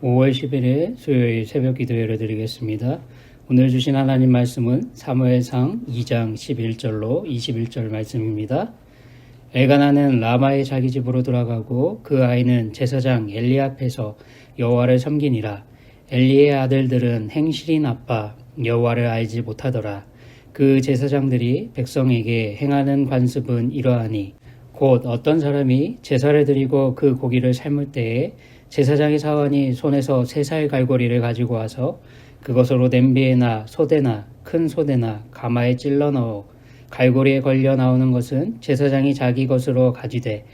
5월 11일 수요일 새벽 기도 예배드리겠습니다. 오늘 주신 하나님 말씀은 사무엘상 2장 11절로 21절 말씀입니다. 엘가나는 라마의 자기 집으로 돌아가고 그 아이는 제사장 엘리 앞에서 여호와를 섬기니라. 엘리의 아들들은 행실이 나빠 여호와를 알지 못하더라. 그 제사장들이 백성에게 행하는 관습은 이러하니 곧 어떤 사람이 제사를 드리고 그 고기를 삶을 때에 제사장의 사원이 손에서 3살 갈고리를 가지고 와서 그것으로 냄비에나 소대나 큰 소대나 가마에 찔러 넣어 갈고리에 걸려 나오는 것은 제사장이 자기 것으로 가지되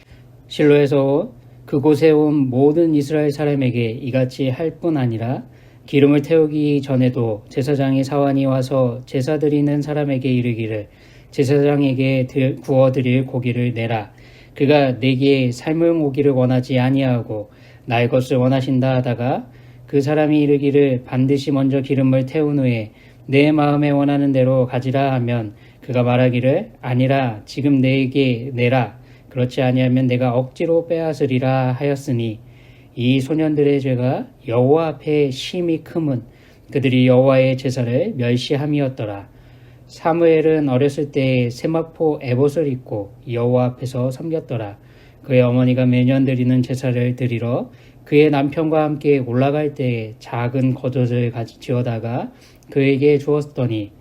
실로에서 그곳에 온 모든 이스라엘 사람에게 이같이 할 뿐 아니라 기름을 태우기 전에도 제사장의 사원이 와서 제사 드리는 사람에게 이르기를 제사장에게 구워드릴 고기를 내라. 그가 내게 삶은 고기를 원하지 아니하고 나의 것을 원하신다 하다가 그 사람이 이르기를 반드시 먼저 기름을 태운 후에 내 마음에 원하는 대로 가지라 하면 그가 말하기를 아니라 지금 내게 내라. 그렇지 아니하면 내가 억지로 빼앗으리라 하였으니 이 소년들의 죄가 여호와 앞에 심히 크문 그들이 여호와의 제사를 멸시함이었더라. 사무엘은 어렸을 때에 세마포 에봇을 입고 여호와 앞에서 섬겼더라. 그의 어머니가 매년 드리는 제사를 드리러 그의 남편과 함께 올라갈 때에 작은 겉옷을 지어다가 그에게 주었더니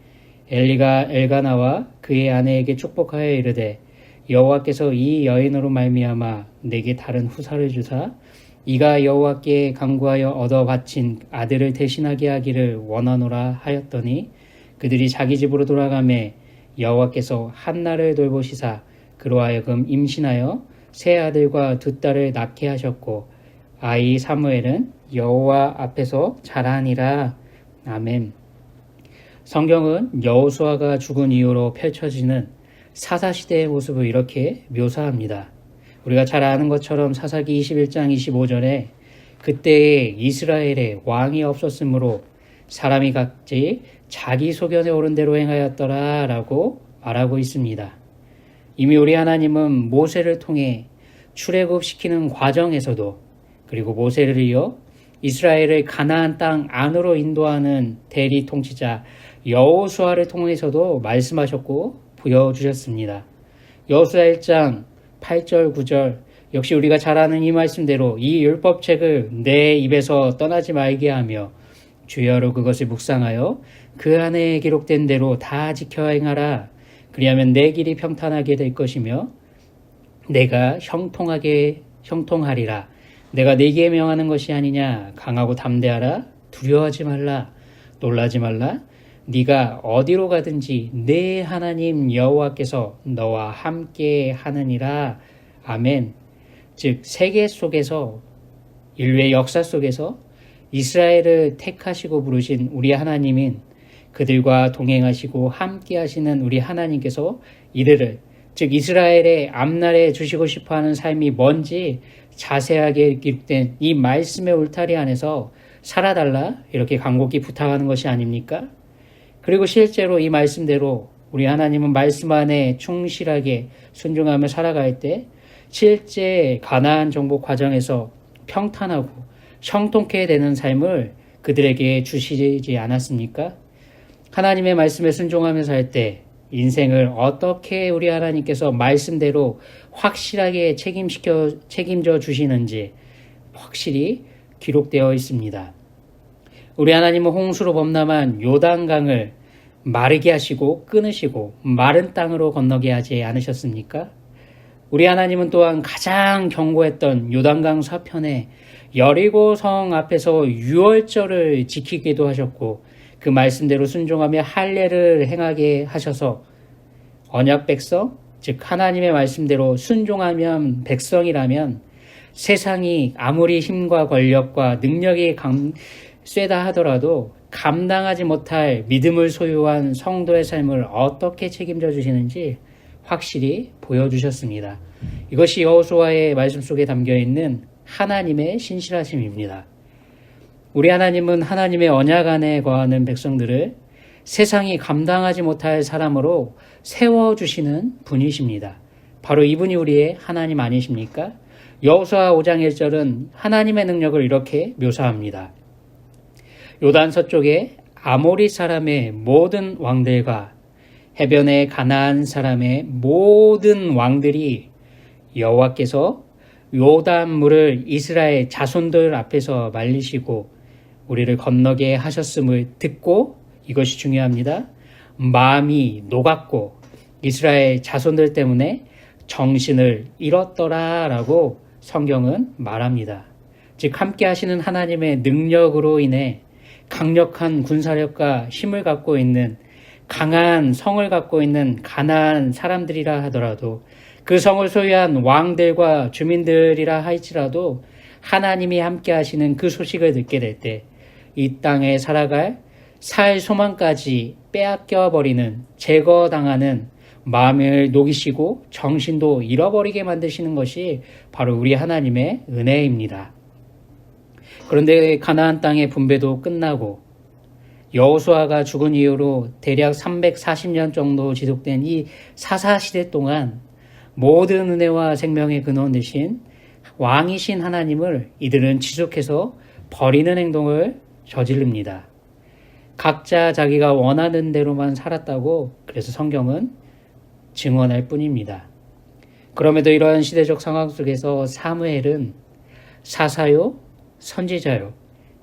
엘리가 엘가나와 그의 아내에게 축복하여 이르되 여호와께서 이 여인으로 말미암아 내게 다른 후사를 주사 이가 여호와께 간구하여 얻어 바친 아들을 대신하게 하기를 원하노라 하였더니 그들이 자기 집으로 돌아가매 여호와께서 한나를 돌보시사 그로 하여금 임신하여 3아들과 2딸을 낳게 하셨고 아이 사무엘은 여호와 앞에서 자라니라. 아멘. 성경은 여호수아가 죽은 이후로 펼쳐지는 사사시대의 모습을 이렇게 묘사합니다. 우리가 잘 아는 것처럼 사사기 21장 25절에 그때에 이스라엘에 왕이 없었으므로 사람이 각지 자기 소견에 오른 대로 행하였더라 라고 말하고 있습니다. 이미 우리 하나님은 모세를 통해 출애굽시키는 과정에서도 그리고 모세를 이어 이스라엘을 가나안 땅 안으로 인도하는 대리 통치자 여호수아를 통해서도 말씀하셨고 보여주셨습니다. 여호수아 1장 8절 9절 역시 우리가 잘 아는 이 말씀대로 이 율법책을 내 입에서 떠나지 말게 하며 주여로 그것을 묵상하여 그 안에 기록된 대로 다 지켜 행하라. 그리하면 내 길이 평탄하게 될 것이며 내가 형통하리라. 내가 네게 명하는 것이 아니냐. 강하고 담대하라. 두려워하지 말라. 놀라지 말라. 네가 어디로 가든지 내 하나님 여호와께서 너와 함께 하느니라. 아멘. 즉 세계 속에서 인류의 역사 속에서 이스라엘을 택하시고 부르신 우리 하나님인 그들과 동행하시고 함께 하시는 우리 하나님께서 이들을 즉 이스라엘의 앞날에 주시고 싶어하는 삶이 뭔지 자세하게 기록된 이 말씀의 울타리 안에서 살아달라 이렇게 간곡히 부탁하는 것이 아닙니까? 그리고 실제로 이 말씀대로 우리 하나님은 말씀 안에 충실하게 순종하며 살아갈 때 실제 가나안 정복 과정에서 평탄하고 형통케 되는 삶을 그들에게 주시지 않았습니까? 하나님의 말씀에 순종하며 살 때 인생을 어떻게 우리 하나님께서 말씀대로 확실하게 책임져 주시는지 확실히 기록되어 있습니다. 우리 하나님은 홍수로 범람한 요단강을 마르게 하시고 끊으시고 마른 땅으로 건너게 하지 않으셨습니까? 우리 하나님은 또한 가장 견고했던 요단강 서편에 여리고성 앞에서 유월절을 지키기도 하셨고 그 말씀대로 순종하며 할례를 행하게 하셔서 언약 백성, 즉 하나님의 말씀대로 순종하면 백성이라면 세상이 아무리 힘과 권력과 능력이 세다 하더라도 감당하지 못할 믿음을 소유한 성도의 삶을 어떻게 책임져 주시는지 확실히 보여주셨습니다. 이것이 여호수아의 말씀 속에 담겨있는 하나님의 신실하심입니다. 우리 하나님은 하나님의 언약 안에 거하는 백성들을 세상이 감당하지 못할 사람으로 세워주시는 분이십니다. 바로 이분이 우리의 하나님 아니십니까? 여호수아 5장 1절은 하나님의 능력을 이렇게 묘사합니다. 요단 서쪽에 아모리 사람의 모든 왕들과 해변의 가나안 사람의 모든 왕들이 여호와께서 요단 물을 이스라엘 자손들 앞에서 말리시고 우리를 건너게 하셨음을 듣고, 이것이 중요합니다, 마음이 녹았고 이스라엘 자손들 때문에 정신을 잃었더라 라고 성경은 말합니다. 즉 함께 하시는 하나님의 능력으로 인해 강력한 군사력과 힘을 갖고 있는 강한 성을 갖고 있는 가나안 사람들이라 하더라도, 그 성을 소유한 왕들과 주민들이라 할지라도 하나님이 함께 하시는 그 소식을 듣게 될 때 이 땅에 살아갈 살 소망까지 빼앗겨 버리는, 제거당하는 마음을 녹이시고 정신도 잃어버리게 만드시는 것이 바로 우리 하나님의 은혜입니다. 그런데 가나안 땅의 분배도 끝나고 여호수아가 죽은 이후로 대략 340년 정도 지속된 이 사사시대 동안 모든 은혜와 생명의 근원 되신 왕이신 하나님을 이들은 지속해서 버리는 행동을 저지릅니다. 각자 자기가 원하는 대로만 살았다고 그래서 성경은 증언할 뿐입니다. 그럼에도 이러한 시대적 상황 속에서 사무엘은 사사요, 선지자요,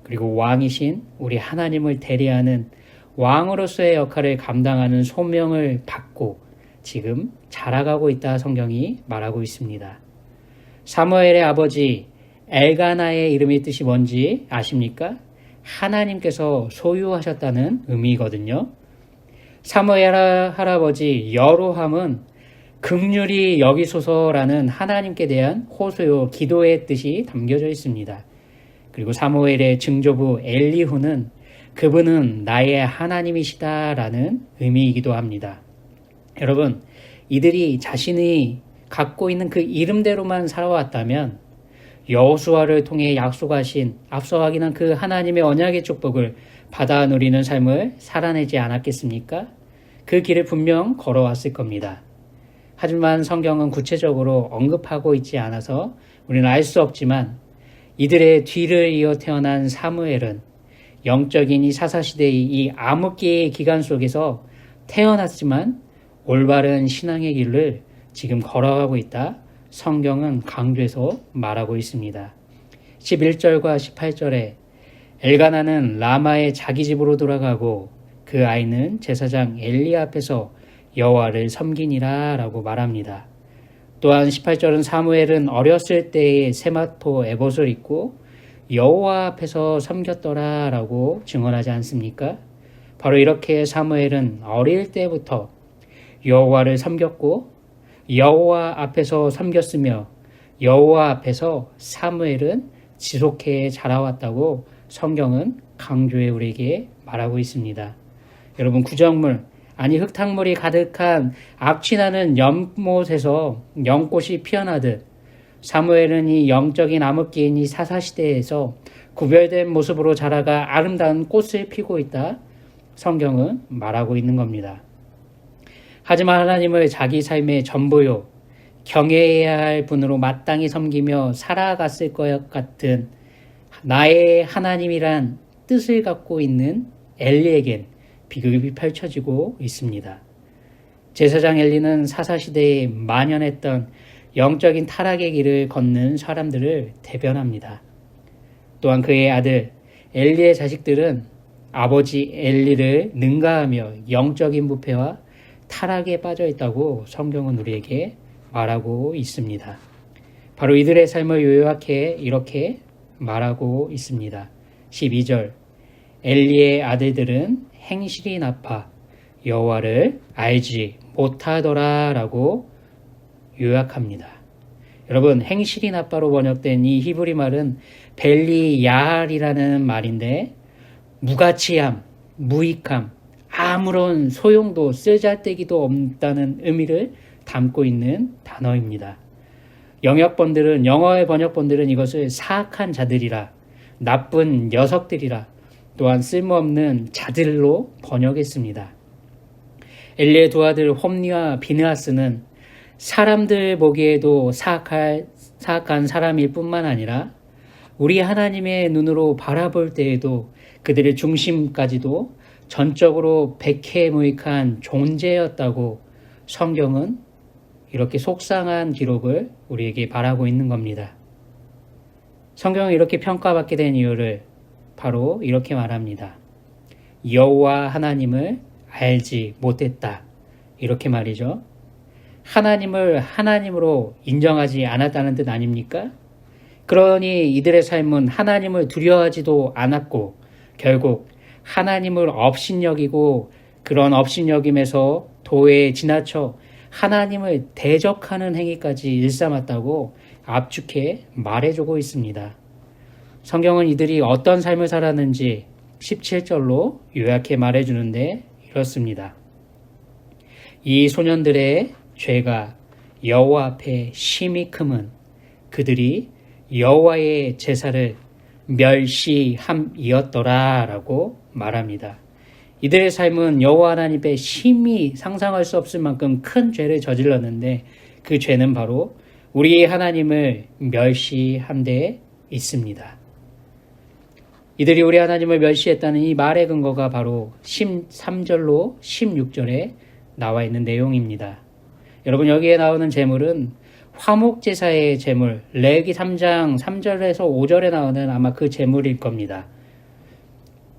그리고 왕이신 우리 하나님을 대리하는 왕으로서의 역할을 감당하는 소명을 받고 지금 자라가고 있다 성경이 말하고 있습니다. 사무엘의 아버지 엘가나의 이름의 뜻이 뭔지 아십니까? 하나님께서 소유하셨다는 의미거든요. 사무엘 할아버지 여로함은 긍휼히 여기소서라는 하나님께 대한 호소요, 기도의 뜻이 담겨져 있습니다. 그리고 사무엘의 증조부 엘리후는 그분은 나의 하나님이시다라는 의미이기도 합니다. 여러분, 이들이 자신이 갖고 있는 그 이름대로만 살아왔다면 여호수아를 통해 약속하신, 앞서 확인한 그 하나님의 언약의 축복을 받아 누리는 삶을 살아내지 않았겠습니까? 그 길을 분명 걸어왔을 겁니다. 하지만 성경은 구체적으로 언급하고 있지 않아서 우리는 알 수 없지만 이들의 뒤를 이어 태어난 사무엘은 영적인 이 사사시대의 이 암흑기의 기간 속에서 태어났지만 올바른 신앙의 길을 지금 걸어가고 있다 성경은 강조해서 말하고 있습니다. 11절과 18절에 엘가나는 라마의 자기 집으로 돌아가고 그 아이는 제사장 엘리 앞에서 여호와를 섬기니라 라고 말합니다. 또한 18절은 사무엘은 어렸을 때의 세마포 에봇을 입고 여호와 앞에서 섬겼더라 라고 증언하지 않습니까? 바로 이렇게 사무엘은 어릴 때부터 여호와를 섬겼고 여호와 앞에서 섬겼으며 여호와 앞에서 사무엘은 지속해 자라왔다고 성경은 강조해 우리에게 말하고 있습니다. 여러분, 구정물, 아니 흙탕물이 가득한 악취나는 연못에서 연꽃이 피어나듯 사무엘은 이 영적인 암흑기인 이 사사시대에서 구별된 모습으로 자라가 아름다운 꽃을 피고 있다 성경은 말하고 있는 겁니다. 하지만 하나님을 자기 삶의 전부요, 경외해야 할 분으로 마땅히 섬기며 살아갔을 것 같은 나의 하나님이란 뜻을 갖고 있는 엘리에겐 비극이 펼쳐지고 있습니다. 제사장 엘리는 사사시대에 만연했던 영적인 타락의 길을 걷는 사람들을 대변합니다. 또한 그의 아들 엘리의 자식들은 아버지 엘리를 능가하며 영적인 부패와 타락에 빠져 있다고 성경은 우리에게 말하고 있습니다. 바로 이들의 삶을 요약해 이렇게 말하고 있습니다. 12절, 엘리의 아들들은 행실이 나빠 여호와를 알지 못하더라 라고 요약합니다. 여러분, 행실이 나빠로 번역된 이 히브리 말은 벨리야알이라는 말인데 무가치함, 무익함, 아무런 소용도 쓰잘데기도 없다는 의미를 담고 있는 단어입니다. 영어의 번역본들은 이것을 사악한 자들이라, 나쁜 녀석들이라, 또한 쓸모없는 자들로 번역했습니다. 엘리의 두 아들 홈니와 비느하스는 사람들 보기에도 사악할 사악한 사람일 뿐만 아니라 우리 하나님의 눈으로 바라볼 때에도 그들의 중심까지도 전적으로 백해무익한 존재였다고 성경은 이렇게 속상한 기록을 우리에게 바라고 있는 겁니다. 성경은 이렇게 평가받게 된 이유를 바로 이렇게 말합니다. 여호와 하나님을 알지 못했다. 이렇게 말이죠. 하나님을 하나님으로 인정하지 않았다는 뜻 아닙니까? 그러니 이들의 삶은 하나님을 두려워하지도 않았고 결국 하나님을 업신여기고 그런 업신여김에서 도에 지나쳐 하나님을 대적하는 행위까지 일삼았다고 압축해 말해주고 있습니다. 성경은 이들이 어떤 삶을 살았는지 17절로 요약해 말해주는데 이렇습니다. 이 소년들의 죄가 여호와 앞에 심히 크면 그들이 여호와의 제사를 멸시함이었더라 라고 말합니다. 이들의 삶은 여호와 하나님의 심히 상상할 수 없을 만큼 큰 죄를 저질렀는데 그 죄는 바로 우리 하나님을 멸시한 데 있습니다. 이들이 우리 하나님을 멸시했다는 이 말의 근거가 바로 13절로 16절에 나와 있는 내용입니다. 여러분 여기에 나오는 제물은 화목제사의 제물, 레위기 3장 3절에서 5절에 나오는 아마 그 제물일 겁니다.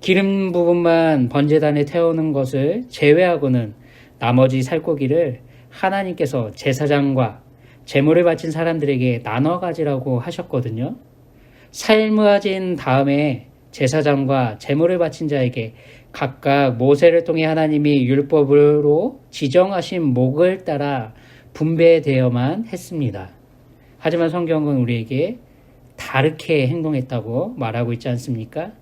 기름 부분만 번제단에 태우는 것을 제외하고는 나머지 살코기를 하나님께서 제사장과 제물을 바친 사람들에게 나눠 가지라고 하셨거든요. 삶으아진 다음에 제사장과 제물을 바친 자에게 각각 모세를 통해 하나님이 율법으로 지정하신 목을 따라 분배되어만 했습니다. 하지만 성경은 우리에게 다르게 행동했다고 말하고 있지 않습니까?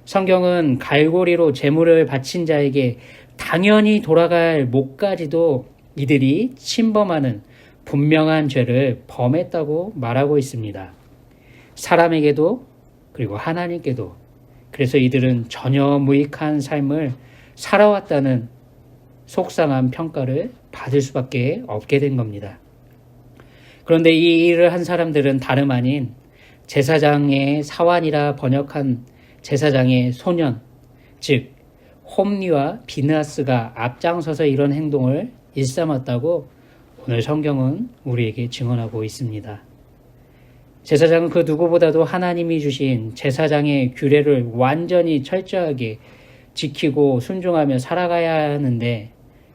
성경은 갈고리로 제물을 바친 자에게 당연히 돌아갈 목까지도 이들이 침범하는 분명한 죄를 범했다고 말하고 있습니다. 사람에게도 그리고 하나님께도. 그래서 이들은 전혀 무익한 삶을 살아왔다는 속상한 평가를 받을 수밖에 없게 된 겁니다. 그런데 이 일을 한 사람들은 다름 아닌 제사장의 사환이라 번역한 제사장의 소년, 즉 홈리와 비느하스가 앞장서서 이런 행동을 일삼았다고 오늘 성경은 우리에게 증언하고 있습니다. 제사장은 그 누구보다도 하나님이 주신 제사장의 규례를 완전히 철저하게 지키고 순종하며 살아가야 하는데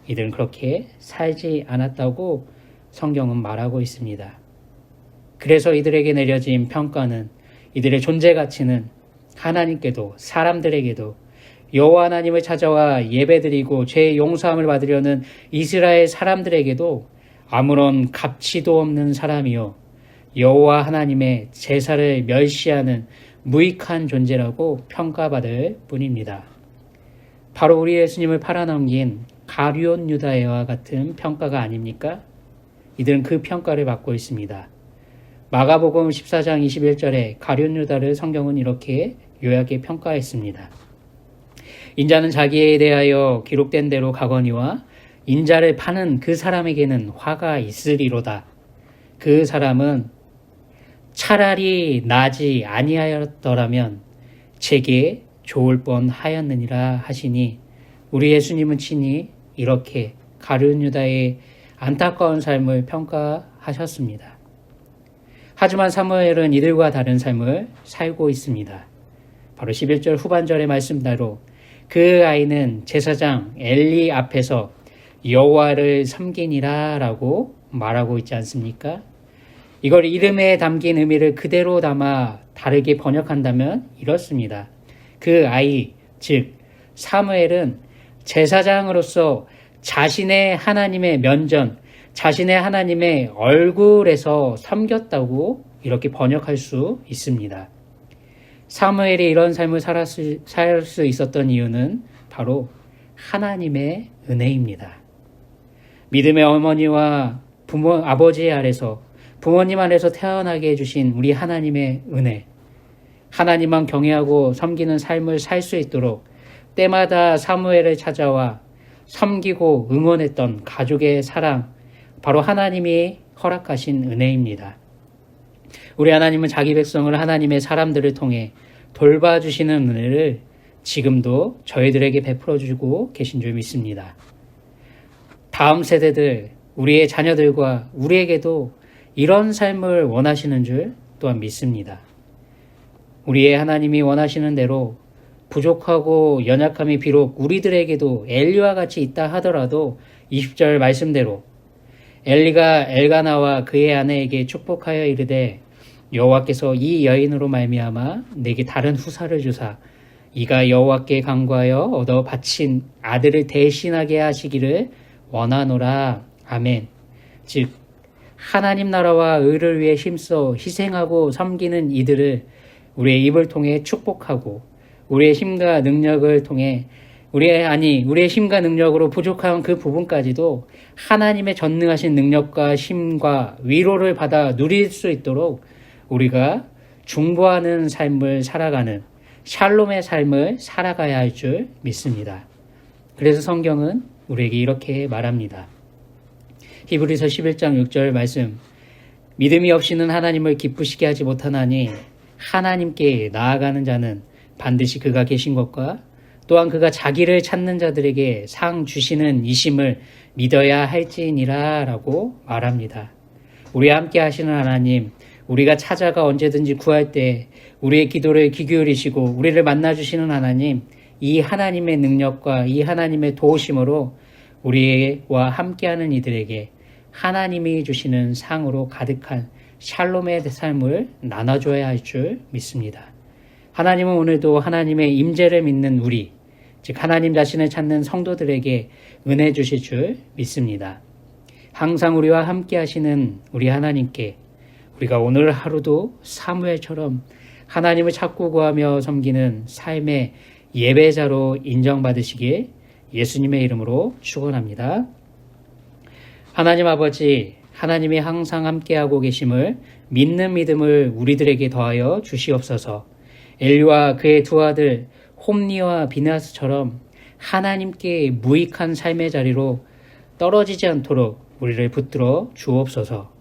이들은 그렇게 살지 않았다고 성경은 말하고 있습니다. 그래서 이들에게 내려진 평가는 이들의 존재 가치는 하나님께도 사람들에게도 여호와 하나님을 찾아와 예배드리고 죄의 용서함을 받으려는 이스라엘 사람들에게도 아무런 가치도 없는 사람이요 여호와 하나님의 제사를 멸시하는 무익한 존재라고 평가받을 뿐입니다. 바로 우리 예수님을 팔아넘긴 가룟 유다와 같은 평가가 아닙니까? 이들은 그 평가를 받고 있습니다. 마가복음 14장 21절에 가룟 유다를 성경은 이렇게 요약해 평가했습니다. 인자는 자기에 대하여 기록된 대로 가거니와 인자를 파는 그 사람에게는 화가 있으리로다. 그 사람은 차라리 나지 아니하였더라면 제게 좋을 뻔하였느니라 하시니 우리 예수님은 친히 이렇게 가룟 유다의 안타까운 삶을 평가하셨습니다. 하지만 사무엘은 이들과 다른 삶을 살고 있습니다. 바로 11절 후반절의 말씀대로 그 아이는 제사장 엘리 앞에서 여호와를 섬기니라 라고 말하고 있지 않습니까? 이걸 이름에 담긴 의미를 그대로 담아 다르게 번역한다면 이렇습니다. 그 아이, 즉 사무엘은 제사장으로서 자신의 하나님의 면전, 자신의 하나님의 얼굴에서 섬겼다고 이렇게 번역할 수 있습니다. 사무엘이 이런 삶을 살 수 있었던 이유는 바로 하나님의 은혜입니다. 믿음의 어머니와 아버지 아래서 부모님 안에서 태어나게 해주신 우리 하나님의 은혜, 하나님만 경외하고 섬기는 삶을 살 수 있도록 때마다 사무엘을 찾아와 섬기고 응원했던 가족의 사랑, 바로 하나님이 허락하신 은혜입니다. 우리 하나님은 자기 백성을 하나님의 사람들을 통해 돌봐주시는 은혜를 지금도 저희들에게 베풀어주고 계신 줄 믿습니다. 다음 세대들, 우리의 자녀들과 우리에게도 이런 삶을 원하시는 줄 또한 믿습니다. 우리의 하나님이 원하시는 대로 부족하고 연약함이 비록 우리들에게도 엘리와 같이 있다 하더라도 20절 말씀대로 엘리가 엘가나와 그의 아내에게 축복하여 이르되 여호와께서 이 여인으로 말미암아 내게 다른 후사를 주사 이가 여호와께 간구하여 얻어 바친 아들을 대신하게 하시기를 원하노라. 아멘. 즉 하나님 나라와 의를 위해 힘써 희생하고 섬기는 이들을 우리의 입을 통해 축복하고 우리의 힘과 능력을 통해 우리의 힘과 능력으로 부족한 그 부분까지도 하나님의 전능하신 능력과 힘과 위로를 받아 누릴 수 있도록 우리가 중보하는 삶을 살아가는 샬롬의 삶을 살아가야 할 줄 믿습니다. 그래서 성경은 우리에게 이렇게 말합니다. 히브리서 11장 6절 말씀, 믿음이 없이는 하나님을 기쁘시게 하지 못하나니 하나님께 나아가는 자는 반드시 그가 계신 것과 또한 그가 자기를 찾는 자들에게 상 주시는 이심을 믿어야 할지니라 라고 말합니다. 우리와 함께 하시는 하나님, 우리가 찾아가 언제든지 구할 때 우리의 기도를 귀 기울이시고 우리를 만나주시는 하나님, 이 하나님의 능력과 이 하나님의 도우심으로 우리와 함께하는 이들에게 하나님이 주시는 상으로 가득한 샬롬의 삶을 나눠줘야 할 줄 믿습니다. 하나님은 오늘도 하나님의 임재를 믿는 우리, 즉 하나님 자신을 찾는 성도들에게 은혜 주실 줄 믿습니다. 항상 우리와 함께 하시는 우리 하나님께 우리가 오늘 하루도 사무엘처럼 하나님을 찾고 구하며 섬기는 삶의 예배자로 인정받으시길 예수님의 이름으로 축원합니다. 하나님 아버지, 하나님이 항상 함께하고 계심을 믿는 믿음을 우리들에게 더하여 주시옵소서. 엘리와 그의 두 아들 홈니와 비나스처럼 하나님께 무익한 삶의 자리로 떨어지지 않도록 우리를 붙들어 주옵소서.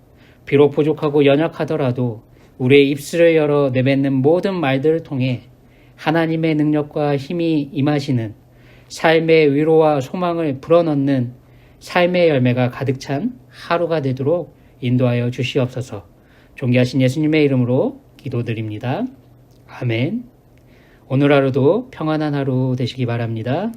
비록 부족하고 연약하더라도 우리의 입술을 열어 내뱉는 모든 말들을 통해 하나님의 능력과 힘이 임하시는 삶의 위로와 소망을 불어넣는 삶의 열매가 가득 찬 하루가 되도록 인도하여 주시옵소서. 존귀하신 예수님의 이름으로 기도드립니다. 아멘. 오늘 하루도 평안한 하루 되시기 바랍니다.